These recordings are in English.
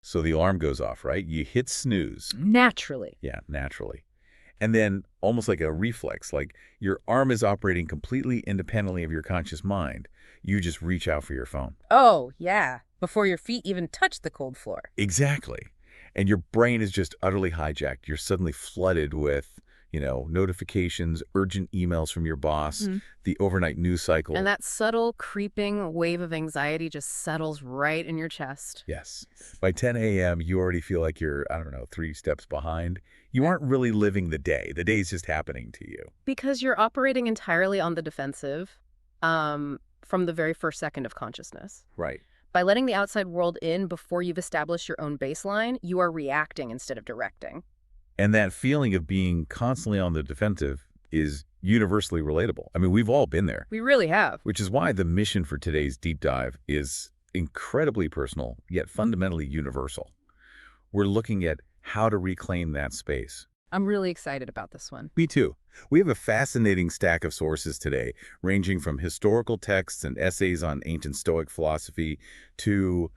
So the alarm goes off, right? You hit snooze. Naturally. Yeah, naturally. And then almost like a reflex, like your arm is operating completely independently of your conscious mind. You just reach out for your phone. Oh, yeah. Before your feet even touch the cold floor. Exactly. And your brain is just utterly hijacked. You're suddenly flooded with, notifications, urgent emails from your boss, the overnight news cycle. And that subtle, creeping wave of anxiety just settles right in your chest. Yes. By 10 a.m., you already feel like you're, 3 steps behind. You aren't really living the day. The day's just happening to you. Because you're operating entirely on the defensive from the very first second of consciousness. Right. By letting the outside world in before you've established your own baseline, you are reacting instead of directing. And that feeling of being constantly on the defensive is universally relatable. I mean, we've all been there. We really have. Which is why the mission for today's deep dive is incredibly personal, yet fundamentally universal. We're looking at how to reclaim that space. I'm really excited about this one. Me too. We have a fascinating stack of sources today, ranging from historical texts and essays on ancient Stoic philosophy to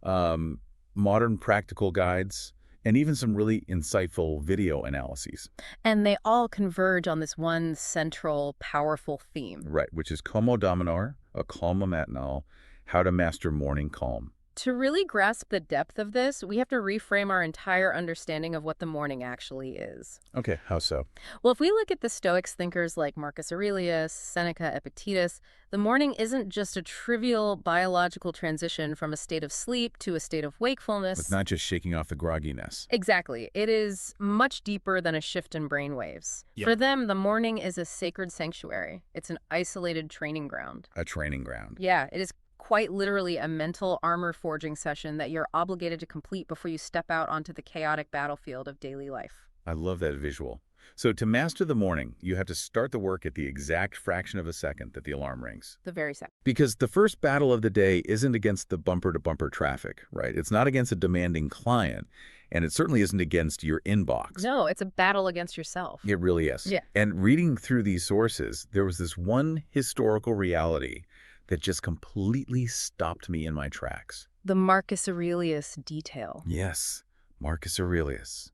modern practical guides, and even some really insightful video analyses. And they all converge on this one central, powerful theme. Right, which is Como Dominor, a calma matinal, how to master morning calm. To really grasp the depth of this, we have to reframe our entire understanding of what the morning actually is. Okay, how so? Well, if we look at the Stoics thinkers like Marcus Aurelius, Seneca, Epictetus, the morning isn't just a trivial biological transition from a state of sleep to a state of wakefulness. It's not just shaking off the grogginess. Exactly. It is much deeper than a shift in brain waves. Yeah. For them, the morning is a sacred sanctuary. It's an isolated training ground. A training ground. Yeah, it is quite literally a mental armor forging session that you're obligated to complete before you step out onto the chaotic battlefield of daily life. I love that visual. So to master the morning, you have to start the work at the exact fraction of a second that the alarm rings. The very second. Because the first battle of the day isn't against the bumper-to-bumper traffic, right? It's not against a demanding client, and it certainly isn't against your inbox. No, it's a battle against yourself. It really is. Yeah. And reading through these sources, there was this one historical reality that just completely stopped me in my tracks. The Marcus Aurelius detail. Yes, Marcus Aurelius,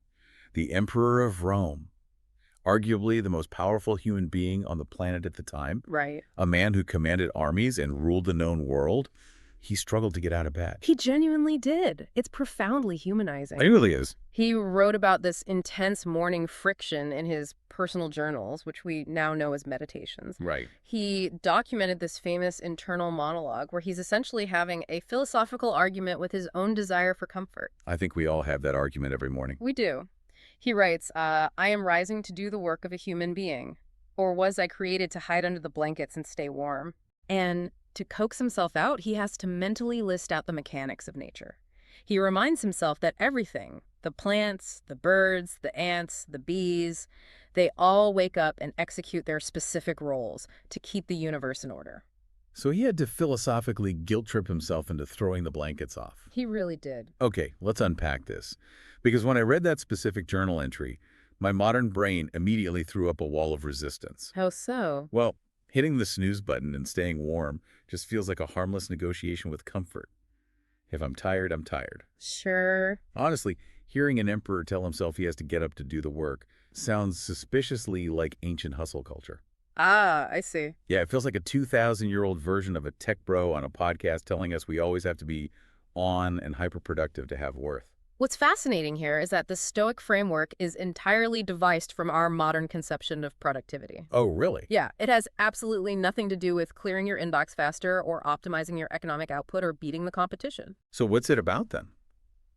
the Emperor of Rome, arguably the most powerful human being on the planet at the time. Right. A man who commanded armies and ruled the known world. He struggled to get out of bed. He genuinely did. It's profoundly humanizing. It really is. He wrote about this intense morning friction in his personal journals, which we now know as meditations. Right. He documented this famous internal monologue where he's essentially having a philosophical argument with his own desire for comfort. I think we all have that argument every morning. We do. He writes, I am rising to do the work of a human being. Or was I created to hide under the blankets and stay warm? And to coax himself out, he has to mentally list out the mechanics of nature. He reminds himself that everything, the plants, the birds, the ants, the bees, they all wake up and execute their specific roles to keep the universe in order. So he had to philosophically guilt-trip himself into throwing the blankets off. He really did. Okay, let's unpack this. Because when I read that specific journal entry, my modern brain immediately threw up a wall of resistance. How so? Well, hitting the snooze button and staying warm just feels like a harmless negotiation with comfort. If I'm tired, I'm tired. Sure. Honestly, hearing an emperor tell himself he has to get up to do the work sounds suspiciously like ancient hustle culture. Ah, I see. Yeah, it feels like a 2,000-year-old version of a tech bro on a podcast telling us we always have to be on and hyperproductive to have worth. What's fascinating here is that the Stoic framework is entirely devised from our modern conception of productivity. Oh, really? Yeah, it has absolutely nothing to do with clearing your inbox faster or optimizing your economic output or beating the competition. So what's it about then?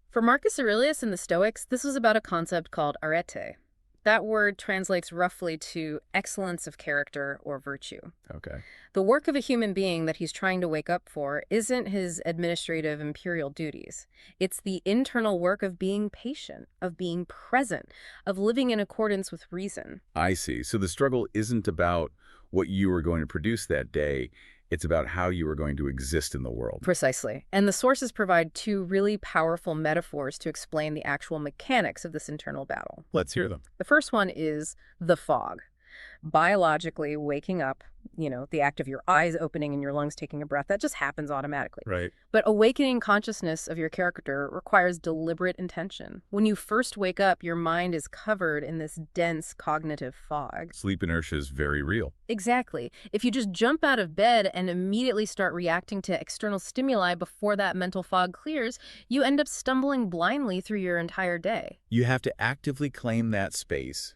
For Marcus Aurelius and the Stoics, this was about a concept called arete. That word translates roughly to excellence of character or virtue. Okay. The work of a human being that he's trying to wake up for isn't his administrative imperial duties. It's the internal work of being patient, of being present, of living in accordance with reason. I see. So the struggle isn't about what you were going to produce that day. It's about how you are going to exist in the world. Precisely. And the sources provide two really powerful metaphors to explain the actual mechanics of this internal battle. Let's hear them. The first one is the fog. Biologically, waking up, the act of your eyes opening and your lungs taking a breath, that just happens automatically. Right. But awakening consciousness of your character requires deliberate intention. When you first wake up, your mind is covered in this dense cognitive fog. Sleep inertia is very real. Exactly. If you just jump out of bed and immediately start reacting to external stimuli before that mental fog clears, you end up stumbling blindly through your entire day. You have to actively claim that space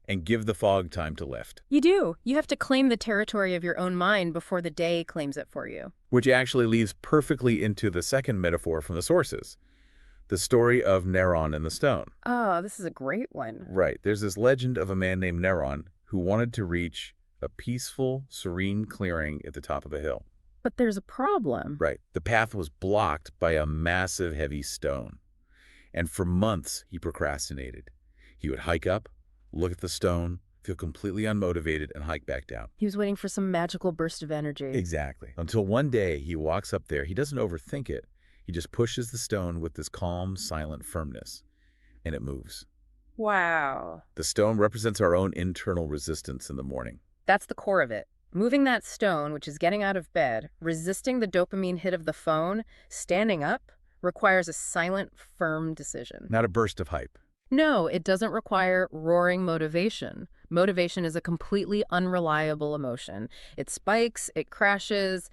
and give the fog time to lift, You do. You have to claim the territory of your own mind before the day claims it for you. which actually leads perfectly into the second metaphor from the sources, the story of Neron and the stone. Oh, this is a great one. Right. There's this legend of a man named Neron who wanted to reach a peaceful, serene clearing at the top of a hill. But there's a problem. Right. The path was blocked by a massive, heavy stone. And for months, he procrastinated. He would hike up, look at the stone, feel completely unmotivated, and hike back down. He was waiting for some magical burst of energy. Exactly. Until one day, he walks up there. He doesn't overthink it. He just pushes the stone with this calm, silent firmness, and it moves. Wow. The stone represents our own internal resistance in the morning. That's the core of it. Moving that stone, which is getting out of bed, resisting the dopamine hit of the phone, standing up, requires a silent, firm decision. Not a burst of hype. No, it doesn't require roaring motivation. Motivation is a completely unreliable emotion. It spikes, it crashes,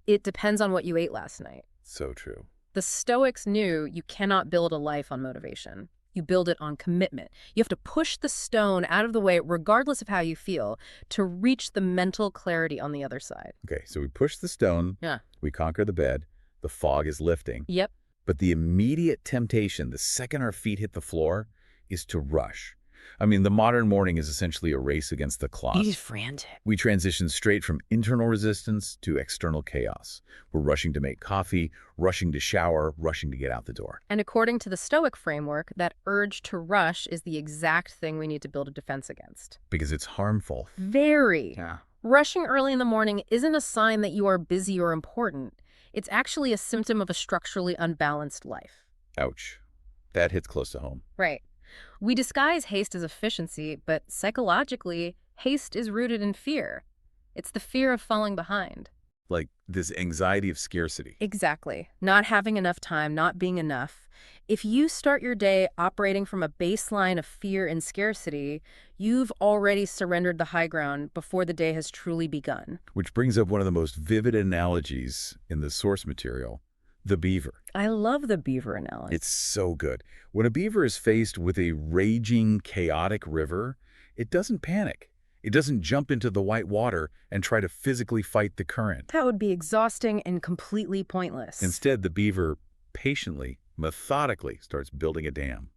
it depends on what you ate last night. So true. The Stoics knew you cannot build a life on motivation. You build it on commitment. You have to push the stone out of the way, regardless of how you feel, to reach the mental clarity on the other side. Okay, so we push the stone. Yeah. We conquer the bed. The fog is lifting. Yep. But the immediate temptation, the second our feet hit the floor, is to rush. I mean, the modern morning is essentially a race against the clock. He's frantic. We transition straight from internal resistance to external chaos. We're rushing to make coffee, rushing to shower, rushing to get out the door. And according to the Stoic framework, that urge to rush is the exact thing we need to build a defense against. Because it's harmful. Very. Yeah. Rushing early in the morning isn't a sign that you are busy or important. It's actually a symptom of a structurally unbalanced life. Ouch. That hits close to home. Right. We disguise haste as efficiency, but psychologically, haste is rooted in fear. It's the fear of falling behind. Like this anxiety of scarcity. Exactly. Not having enough time, not being enough. If you start your day operating from a baseline of fear and scarcity, you've already surrendered the high ground before the day has truly begun. Which brings up one of the most vivid analogies in the source material, the beaver. I love the beaver analogy. It's so good. When a beaver is faced with a raging, chaotic river, it doesn't panic. It doesn't jump into the white water and try to physically fight the current. That would be exhausting and completely pointless. Instead, the beaver patiently, methodically starts building a dam.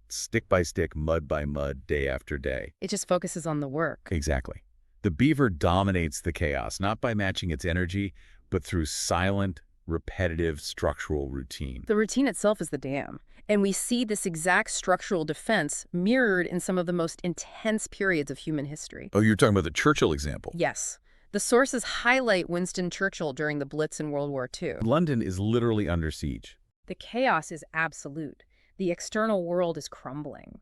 Stick by stick, mud by mud, day after day. It just focuses on the work. Exactly. The beaver dominates the chaos, not by matching its energy, but through silent, repetitive, structural routine. The routine itself is the dam. And we see this exact structural defense mirrored in some of the most intense periods of human history. Oh, you're talking about the Churchill example. Yes. The sources highlight Winston Churchill during the Blitz in World War II. London is literally under siege. The chaos is absolute. The external world is crumbling.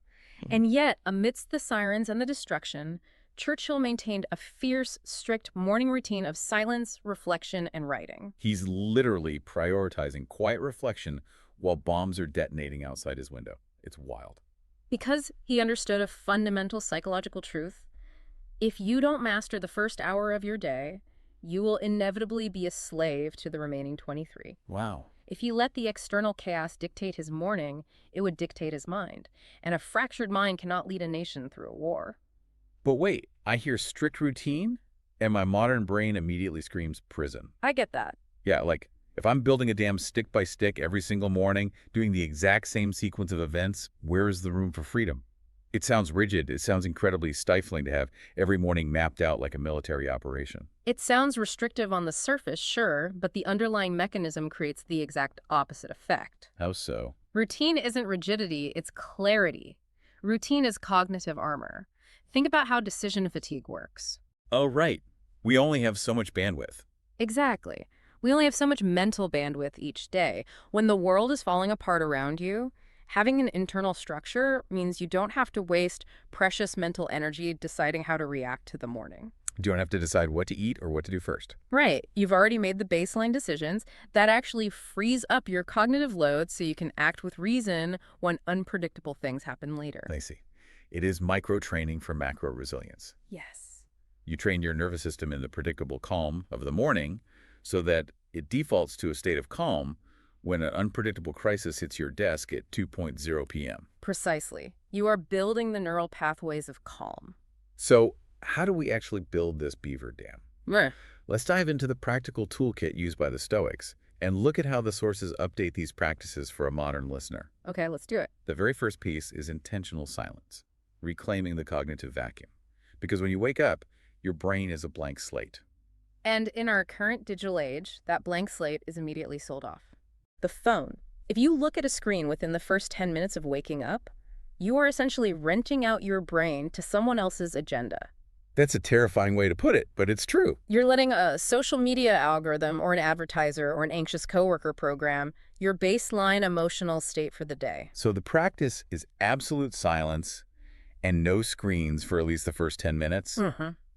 And yet, amidst the sirens and the destruction, Churchill maintained a fierce, strict morning routine of silence, reflection, and writing. He's literally prioritizing quiet reflection while bombs are detonating outside his window. It's wild. Because he understood a fundamental psychological truth: if you don't master the first hour of your day, you will inevitably be a slave to the remaining 23. Wow. If he let the external chaos dictate his morning, it would dictate his mind. And a fractured mind cannot lead a nation through a war. But wait, I hear strict routine, and my modern brain immediately screams prison. I get that. Yeah, like, if I'm building a dam stick by stick every single morning, doing the exact same sequence of events, where is the room for freedom? It sounds rigid. It sounds incredibly stifling to have every morning mapped out like a military operation. It sounds restrictive on the surface, sure, but the underlying mechanism creates the exact opposite effect. How so? Routine isn't rigidity, it's clarity. Routine is cognitive armor. Think about how decision fatigue works. Oh, right. We only have so much bandwidth. Exactly. We only have so much mental bandwidth each day. When the world is falling apart around you, Having an internal structure means you don't have to waste precious mental energy deciding how to react to the morning. You don't have to decide what to eat or what to do first. Right. You've already made the baseline decisions. That actually frees up your cognitive load so you can act with reason when unpredictable things happen later. I see. It is micro-training for macro-resilience. Yes. You train your nervous system in the predictable calm of the morning so that it defaults to a state of calm when an unpredictable crisis hits your desk at 2:00 p.m. Precisely. You are building the neural pathways of calm. So how do we actually build this beaver dam? Meh. Let's dive into the practical toolkit used by the Stoics and look at how the sources update these practices for a modern listener. Okay, let's do it. The very first piece is intentional silence, reclaiming the cognitive vacuum. Because when you wake up, your brain is a blank slate. And in our current digital age, that blank slate is immediately sold off. The phone. If you look at a screen within the first 10 minutes of waking up, you are essentially renting out your brain to someone else's agenda. That's a terrifying way to put it, but it's true. You're letting a social media algorithm or an advertiser or an anxious coworker program your baseline emotional state for the day. So the practice is absolute silence and no screens for at least the first 10 minutes.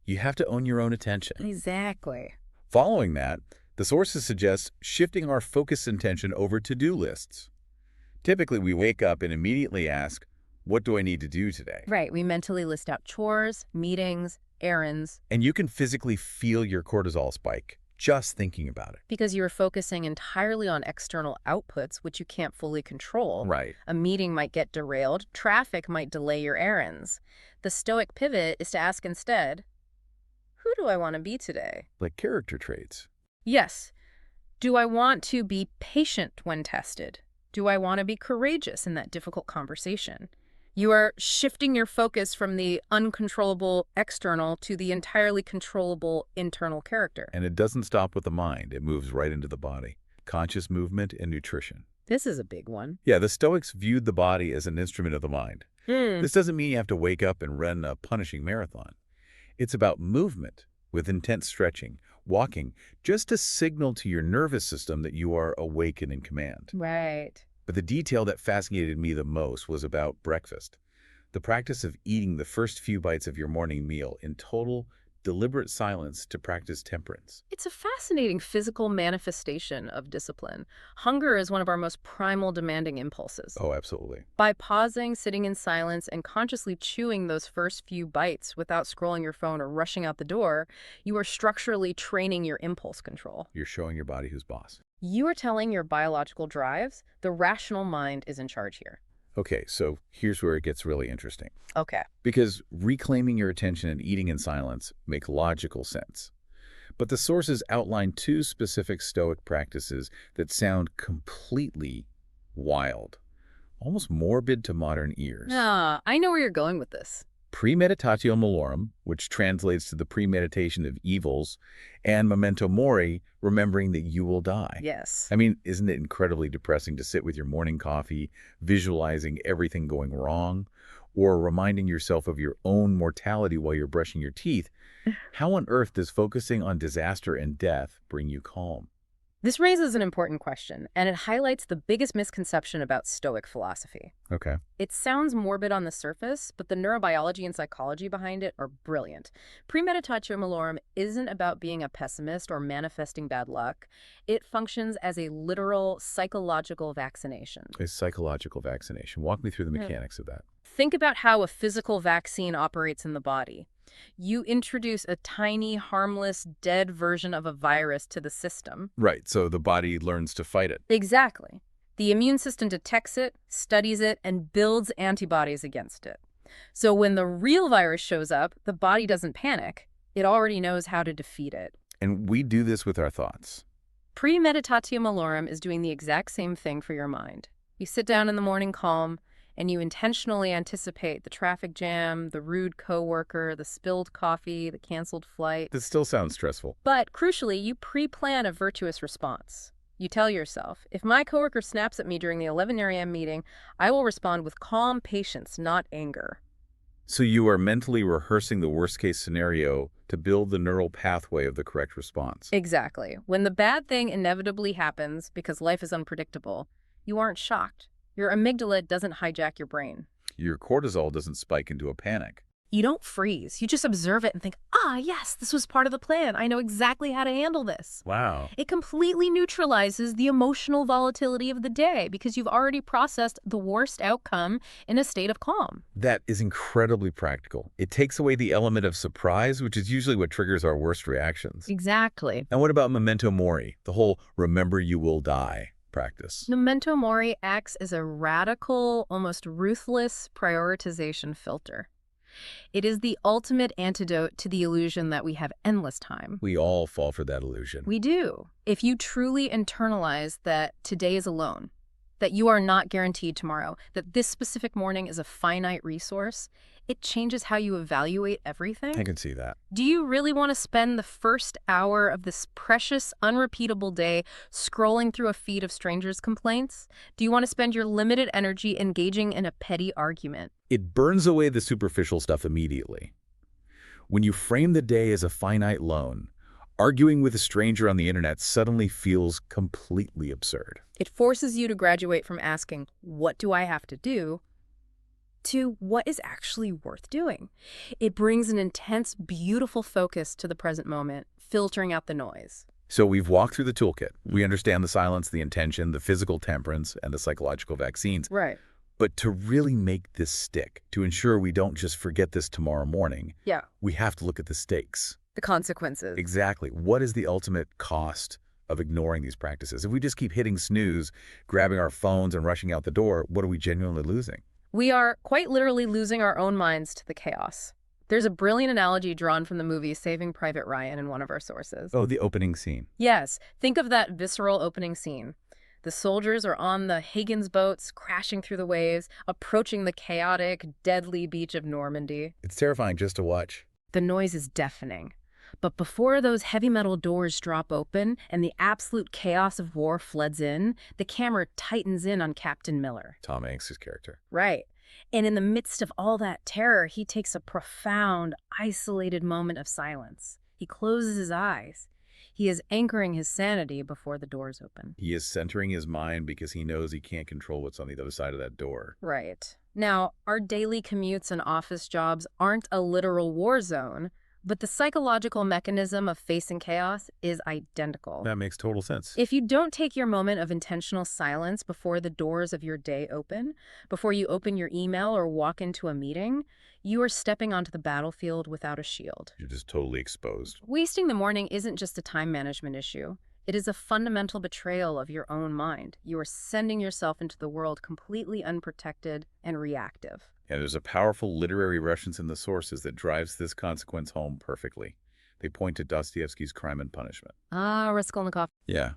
You have to own your own attention. Exactly. Following that, the sources suggest shifting our focus and attention over to-do lists. Typically, we wake up and immediately ask, what do I need to do today? Right. We mentally list out chores, meetings, errands. And you can physically feel your cortisol spike just thinking about it. Because you're focusing entirely on external outputs, which you can't fully control. Right. A meeting might get derailed. Traffic might delay your errands. The Stoic pivot is to ask instead, who do I want to be today? Like character traits. Yes. Do I want to be patient when tested? Do I want to be courageous in that difficult conversation? You are shifting your focus from the uncontrollable external to the entirely controllable internal character. And it doesn't stop with the mind. It moves right into the body. Conscious movement and nutrition. This is a big one. Yeah, the Stoics viewed the body as an instrument of the mind. This doesn't mean you have to wake up and run a punishing marathon. It's about movement with intense stretching, walking, just to signal to your nervous system that you are awake and in command. Right. But the detail that fascinated me the most was about breakfast. The practice of eating the first few bites of your morning meal in total, deliberate silence to practice temperance. It's a fascinating physical manifestation of discipline. Hunger is one of our most primal demanding impulses. Oh, absolutely. By pausing, sitting in silence, and consciously chewing those first few bites without scrolling your phone or rushing out the door, you are structurally training your impulse control. You're showing your body who's boss. You are telling your biological drives, the rational mind is in charge here. Okay, so here's where it gets really interesting. Okay. Because reclaiming your attention and eating in silence make logical sense. But the sources outline two specific Stoic practices that sound completely wild, almost morbid to modern ears. I know where you're going with this. Premeditatio malorum, which translates to the premeditation of evils, and memento mori, remembering that you will die. Yes. I mean, isn't it incredibly depressing to sit with your morning coffee, visualizing everything going wrong, or reminding yourself of your own mortality while you're brushing your teeth? How on earth does focusing on disaster and death bring you calm? This raises an important question, and it highlights the biggest misconception about Stoic philosophy. Okay. It sounds morbid on the surface, but the neurobiology and psychology behind it are brilliant. Premeditatio malorum isn't about being a pessimist or manifesting bad luck. It functions as a literal psychological vaccination. A psychological vaccination. Walk me through the mechanics of that. Think about how a physical vaccine operates in the body. You introduce a tiny, harmless, dead version of a virus to the system. Right, so the body learns to fight it. Exactly. The immune system detects it, studies it, and builds antibodies against it. So when the real virus shows up, the body doesn't panic. It already knows how to defeat it. And we do this with our thoughts. Premeditatio malorum is doing the exact same thing for your mind. You sit down in the morning calm, and you intentionally anticipate the traffic jam, the rude coworker, the spilled coffee, the canceled flight. This still sounds stressful. But crucially, you pre-plan a virtuous response. You tell yourself, if my coworker snaps at me during the 11 a.m. meeting, I will respond with calm patience, not anger. So you are mentally rehearsing the worst-case scenario to build the neural pathway of the correct response. Exactly. When the bad thing inevitably happens because life is unpredictable, you aren't shocked. Your amygdala doesn't hijack your brain. Your cortisol doesn't spike into a panic. You don't freeze. You just observe it and think, ah, yes, this was part of the plan. I know exactly how to handle this. Wow. It completely neutralizes the emotional volatility of the day because you've already processed the worst outcome in a state of calm. That is incredibly practical. It takes away the element of surprise, which is usually what triggers our worst reactions. Exactly. And what about memento mori, the whole remember you will die practice? Memento mori acts as a radical, almost ruthless prioritization filter. It is the ultimate antidote to the illusion that we have endless time. We all fall for that illusion. We do. If you truly internalize that today is alone, that you are not guaranteed tomorrow, that this specific morning is a finite resource, it changes how you evaluate everything. I can see that. Do you really want to spend the first hour of this precious, unrepeatable day scrolling through a feed of strangers' complaints? Do you want to spend your limited energy engaging in a petty argument? It burns away the superficial stuff immediately. When you frame the day as a finite loan, arguing with a stranger on the internet suddenly feels completely absurd. It forces you to graduate from asking, what do I have to do, to what is actually worth doing. It brings an intense, beautiful focus to the present moment, filtering out the noise. So we've walked through the toolkit. We understand the silence, the intention, the physical temperance, and the psychological vaccines. Right. But to really make this stick, to ensure we don't just forget this tomorrow morning, Yeah. we have to look at the stakes. The consequences. Exactly. What is the ultimate cost of ignoring these practices? If we just keep hitting snooze, grabbing our phones and rushing out the door, what are we genuinely losing? We are quite literally losing our own minds to the chaos. There's a brilliant analogy drawn from the movie Saving Private Ryan in one of our sources. Oh, the opening scene. Yes, think of that visceral opening scene. The soldiers are on the Higgins boats, crashing through the waves, approaching the chaotic, deadly beach of Normandy. It's terrifying just to watch. The noise is deafening. But before those heavy metal doors drop open and the absolute chaos of war floods in, the camera tightens in on Captain Miller. Tom Hanks' character. Right. And in the midst of all that terror, he takes a profound, isolated moment of silence. He closes his eyes. He is anchoring his sanity before the doors open. He is centering his mind because he knows he can't control what's on the other side of that door. Right. Now, our daily commutes and office jobs aren't a literal war zone, but the psychological mechanism of facing chaos is identical. That makes total sense. If you don't take your moment of intentional silence before the doors of your day open, before you open your email or walk into a meeting, you are stepping onto the battlefield without a shield. You're just totally exposed. Wasting the morning isn't just a time management issue. It is a fundamental betrayal of your own mind. You are sending yourself into the world completely unprotected and reactive. And there's a powerful literary reference in the sources that drives this consequence home perfectly. They point to Dostoevsky's Crime and Punishment. Ah, Raskolnikov. Yeah.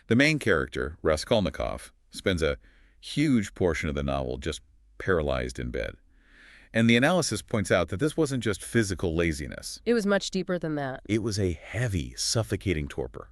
The main character, Raskolnikov, spends a huge portion of the novel just paralyzed in bed. And the analysis points out that this wasn't just physical laziness. It was much deeper than that. It was a heavy, suffocating torpor.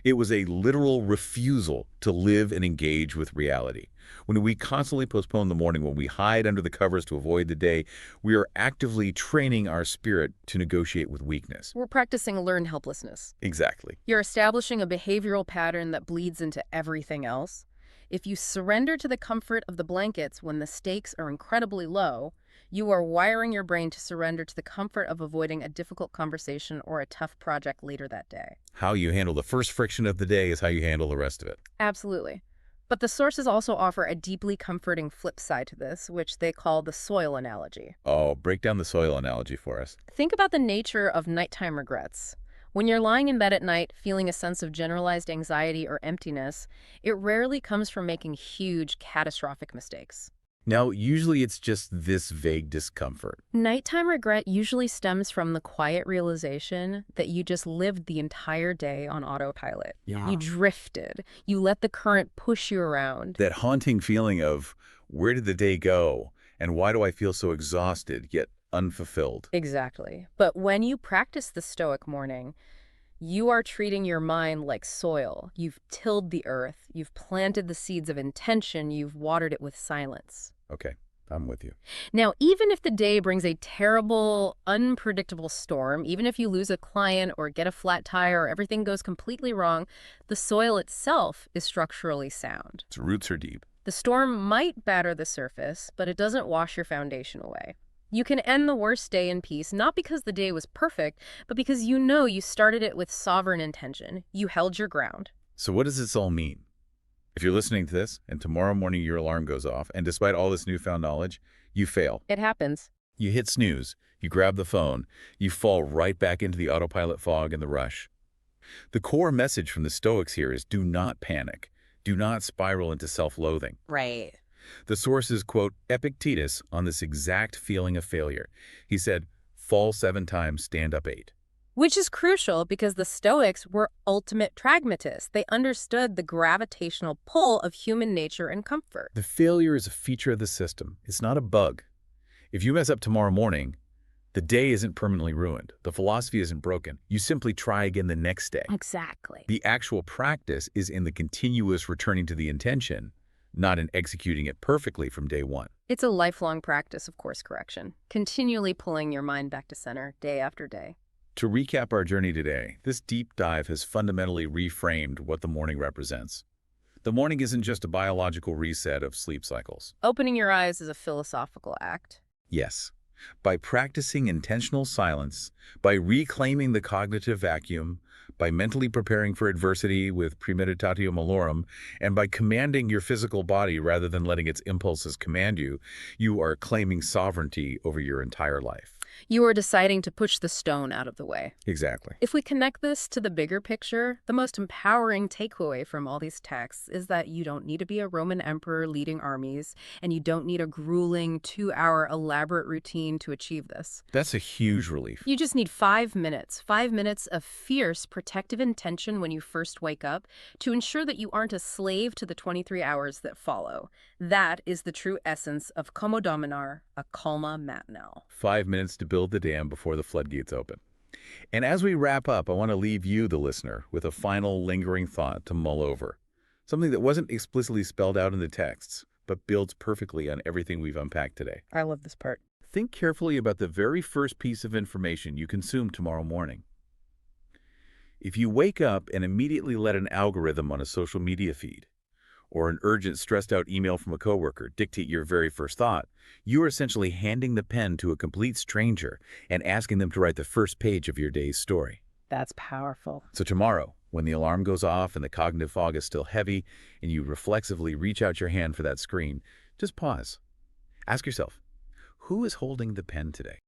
It was a literal refusal to live and engage with reality. When we constantly postpone the morning, when we hide under the covers to avoid the day, we are actively training our spirit to negotiate with weakness. We're practicing learned helplessness. Exactly. You're establishing a behavioral pattern that bleeds into everything else. If you surrender to the comfort of the blankets when the stakes are incredibly low, you are wiring your brain to surrender to the comfort of avoiding a difficult conversation or a tough project later that day. How you handle the first friction of the day is how you handle the rest of it. Absolutely. But the sources also offer a deeply comforting flip side to this, which they call the soil analogy. Oh, break down the soil analogy for us. Think about the nature of nighttime regrets. When you're lying in bed at night feeling a sense of generalized anxiety or emptiness, it rarely comes from making huge, catastrophic mistakes. Now, usually it's just this vague discomfort. Nighttime regret usually stems from the quiet realization that you just lived the entire day on autopilot. Yeah. You drifted. You let the current push you around. That haunting feeling of, where did the day go? And why do I feel so exhausted, yet unfulfilled? Exactly. But when you practice the Stoic morning, you are treating your mind like soil. You've tilled the earth. You've planted the seeds of intention. You've watered it with silence. Okay, I'm with you. Now, even if the day brings a terrible, unpredictable storm, even if you lose a client or get a flat tire or everything goes completely wrong, the soil itself is structurally sound. Its roots are deep. The storm might batter the surface, but it doesn't wash your foundation away. You can end the worst day in peace, not because the day was perfect, but because you know you started it with sovereign intention. You held your ground. So what does this all mean? If you're listening to this and tomorrow morning your alarm goes off, and despite all this newfound knowledge, you fail. It happens. You hit snooze, you grab the phone, you fall right back into the autopilot fog and the rush. The core message from the Stoics here is do not panic. Do not spiral into self-loathing. Right. The sources quote Epictetus on this exact feeling of failure. He said, fall 7 times, stand up 8. Which is crucial because the Stoics were ultimate pragmatists. They understood the gravitational pull of human nature and comfort. The failure is a feature of the system. It's not a bug. If you mess up tomorrow morning, the day isn't permanently ruined. The philosophy isn't broken. You simply try again the next day. Exactly. The actual practice is in the continuous returning to the intention, not in executing it perfectly from day one. It's a lifelong practice of course correction, continually pulling your mind back to center day after day. To recap our journey today, this deep dive has fundamentally reframed what the morning represents. The morning isn't just a biological reset of sleep cycles. Opening your eyes is a philosophical act. Yes. By practicing intentional silence, by reclaiming the cognitive vacuum, by mentally preparing for adversity with premeditatio malorum, and by commanding your physical body rather than letting its impulses command you, you are claiming sovereignty over your entire life. You are deciding to push the stone out of the way. Exactly. If we connect this to the bigger picture, the most empowering takeaway from all these texts is that you don't need to be a Roman emperor leading armies, and you don't need a grueling 2-hour elaborate routine to achieve this. That's a huge relief. You just need 5 minutes, 5 minutes of fierce protective intention when you first wake up to ensure that you aren't a slave to the 23 hours that follow. That is the true essence of Como Dominar, a calma matinal. 5 minutes to build the dam before the floodgates open. And as we wrap up, I want to leave you, the listener, with a final lingering thought to mull over. Something that wasn't explicitly spelled out in the texts, but builds perfectly on everything we've unpacked today. I love this part. Think carefully about the very first piece of information you consume tomorrow morning. If you wake up and immediately let an algorithm on a social media feed, or an urgent, stressed-out email from a coworker dictate your very first thought, you are essentially handing the pen to a complete stranger and asking them to write the first page of your day's story. That's powerful. So tomorrow, when the alarm goes off and the cognitive fog is still heavy and you reflexively reach out your hand for that screen, just pause. Ask yourself, who is holding the pen today?